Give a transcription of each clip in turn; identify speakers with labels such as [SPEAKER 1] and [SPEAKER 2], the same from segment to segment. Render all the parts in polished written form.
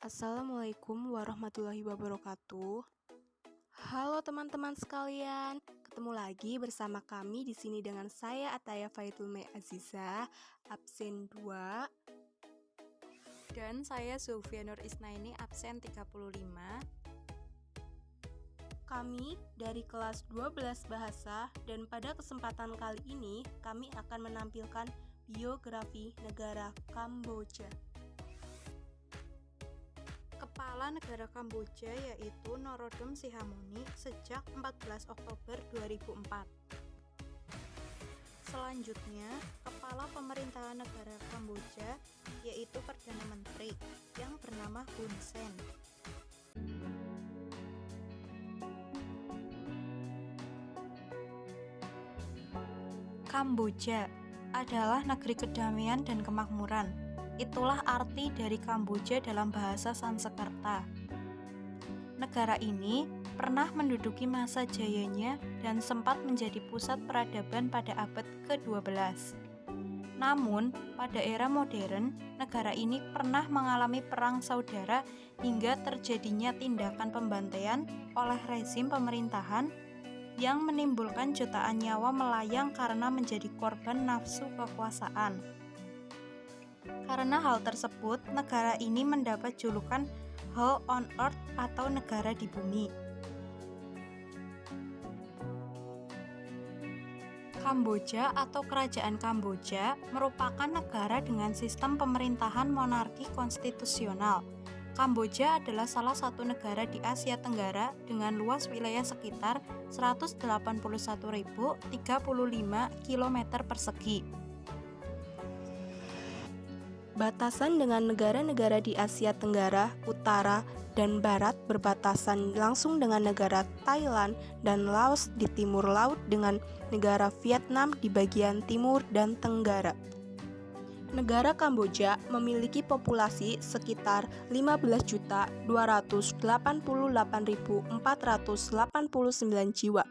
[SPEAKER 1] Assalamualaikum warahmatullahi wabarakatuh. Halo teman-teman sekalian, ketemu lagi bersama kami di sini dengan saya Ataya Faithul Mai Aziza, absen 2.
[SPEAKER 2] Dan saya Zulfia Nur Isnaini, absen 35.
[SPEAKER 1] Kami dari kelas 12 bahasa dan pada kesempatan kali ini kami akan menampilkan biografi negara Kamboja.
[SPEAKER 2] Kepala negara Kamboja yaitu Norodom Sihamoni sejak 14 Oktober 2004. Selanjutnya, Kepala Pemerintahan Negara Kamboja yaitu Perdana Menteri yang bernama Hun Sen. Kamboja adalah negeri kedamaian dan kemakmuran. Itulah arti dari Kamboja dalam bahasa Sanskerta. Negara ini pernah menduduki masa jayanya dan sempat menjadi pusat peradaban pada abad ke-12. Namun, pada era modern, negara ini pernah mengalami perang saudara hingga terjadinya tindakan pembantaian oleh rezim pemerintahan yang menimbulkan jutaan nyawa melayang karena menjadi korban nafsu kekuasaan. Karena hal tersebut, negara ini mendapat julukan Hell on Earth atau negara di bumi. Kamboja atau Kerajaan Kamboja merupakan negara dengan sistem pemerintahan monarki konstitusional. Kamboja adalah salah satu negara di Asia Tenggara dengan luas wilayah sekitar 181.035 km persegi.
[SPEAKER 1] Batasan dengan negara-negara di Asia Tenggara, Utara, dan Barat berbatasan langsung dengan negara Thailand dan Laos di timur laut dengan negara Vietnam di bagian timur dan tenggara. Negara Kamboja memiliki populasi sekitar 15.288.489 jiwa.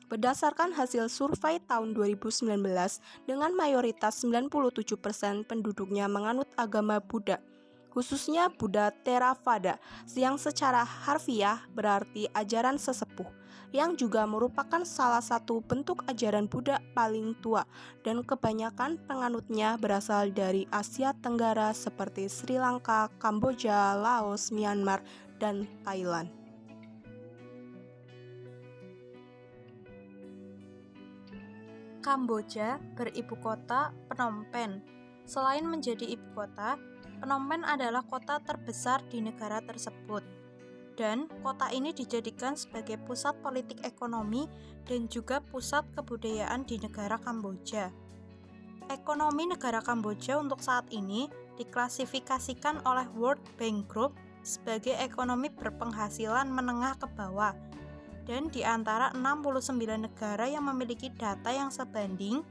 [SPEAKER 1] Berdasarkan hasil survei tahun 2019, dengan mayoritas 97% penduduknya menganut agama Buddha, khususnya Buddha Theravada, yang secara harfiah berarti ajaran sesepuh, yang juga merupakan salah satu bentuk ajaran Buddha paling tua, dan kebanyakan penganutnya berasal dari Asia Tenggara seperti Sri Lanka, Kamboja, Laos, Myanmar, dan Thailand.
[SPEAKER 2] Kamboja beribu kota Phnom Penh. Selain menjadi ibu kota, Phnom Penh adalah kota terbesar di negara tersebut. Dan kota ini dijadikan sebagai pusat politik ekonomi dan juga pusat kebudayaan di negara Kamboja. Ekonomi negara Kamboja untuk saat ini diklasifikasikan oleh World Bank Group sebagai ekonomi berpenghasilan menengah ke bawah. Dan di antara 69 negara yang memiliki data yang sebanding,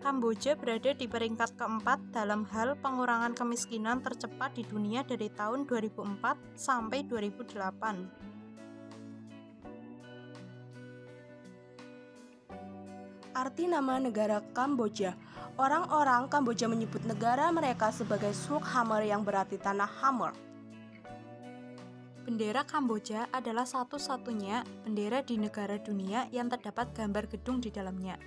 [SPEAKER 2] Kamboja berada di peringkat keempat dalam hal pengurangan kemiskinan tercepat di dunia dari tahun 2004 sampai 2008.
[SPEAKER 1] Arti nama negara Kamboja. Orang-orang Kamboja menyebut negara mereka sebagai Sulk Hammer yang berarti tanah hammer.
[SPEAKER 2] Bendera Kamboja adalah satu-satunya bendera di negara dunia yang terdapat gambar gedung di dalamnya.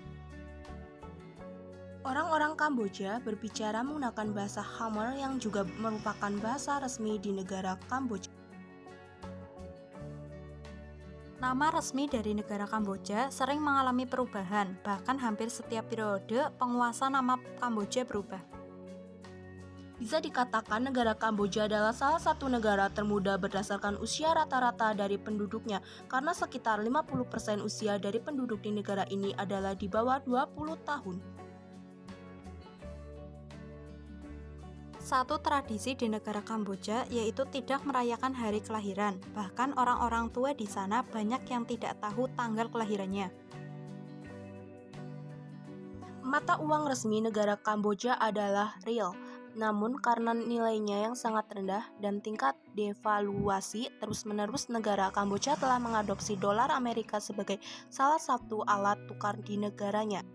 [SPEAKER 1] Orang-orang Kamboja berbicara menggunakan bahasa Hammer yang juga merupakan bahasa resmi di negara Kamboja.
[SPEAKER 2] Nama resmi dari negara Kamboja sering mengalami perubahan, bahkan hampir setiap periode penguasa nama Kamboja berubah.
[SPEAKER 1] Bisa dikatakan negara Kamboja adalah salah satu negara termuda berdasarkan usia rata-rata dari penduduknya, karena sekitar 50% usia dari penduduk di negara ini adalah di bawah 20 tahun.
[SPEAKER 2] Satu tradisi di negara Kamboja yaitu tidak merayakan hari kelahiran. Bahkan orang-orang tua di sana banyak yang tidak tahu tanggal kelahirannya.
[SPEAKER 1] Mata uang resmi negara Kamboja adalah riel. Namun karena nilainya yang sangat rendah dan tingkat devaluasi terus-menerus, negara Kamboja telah mengadopsi dolar Amerika sebagai salah satu alat tukar di negaranya.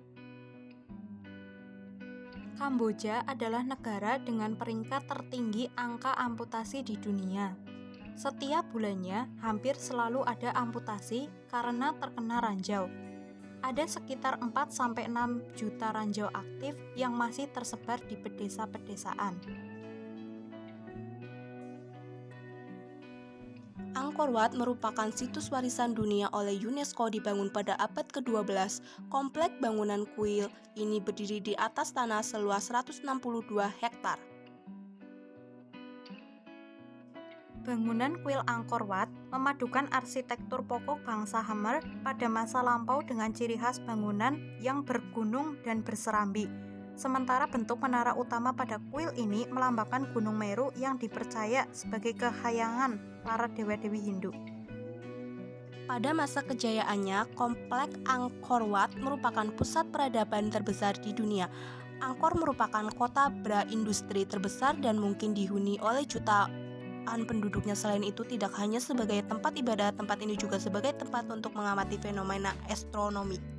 [SPEAKER 2] Kamboja adalah negara dengan peringkat tertinggi angka amputasi di dunia. Setiap bulannya hampir selalu ada amputasi karena terkena ranjau. Ada sekitar 4-6 juta ranjau aktif yang masih tersebar di pedesa-pedesaan.
[SPEAKER 1] Angkor Wat merupakan situs warisan dunia oleh UNESCO dibangun pada abad ke-12. Komplek bangunan kuil ini berdiri di atas tanah seluas 162 hektar.
[SPEAKER 2] Bangunan kuil Angkor Wat memadukan arsitektur pokok bangsa Khmer pada masa lampau dengan ciri khas bangunan yang bergunung dan berserambi. Sementara bentuk menara utama pada kuil ini melambangkan Gunung Meru yang dipercaya sebagai kehayangan para dewa-dewi Hindu.
[SPEAKER 1] Pada masa kejayaannya, komplek Angkor Wat merupakan pusat peradaban terbesar di dunia. Angkor merupakan kota pra-industri terbesar dan mungkin dihuni oleh jutaan penduduknya. Selain itu, tidak hanya sebagai tempat ibadah, tempat ini juga sebagai tempat untuk mengamati fenomena astronomi.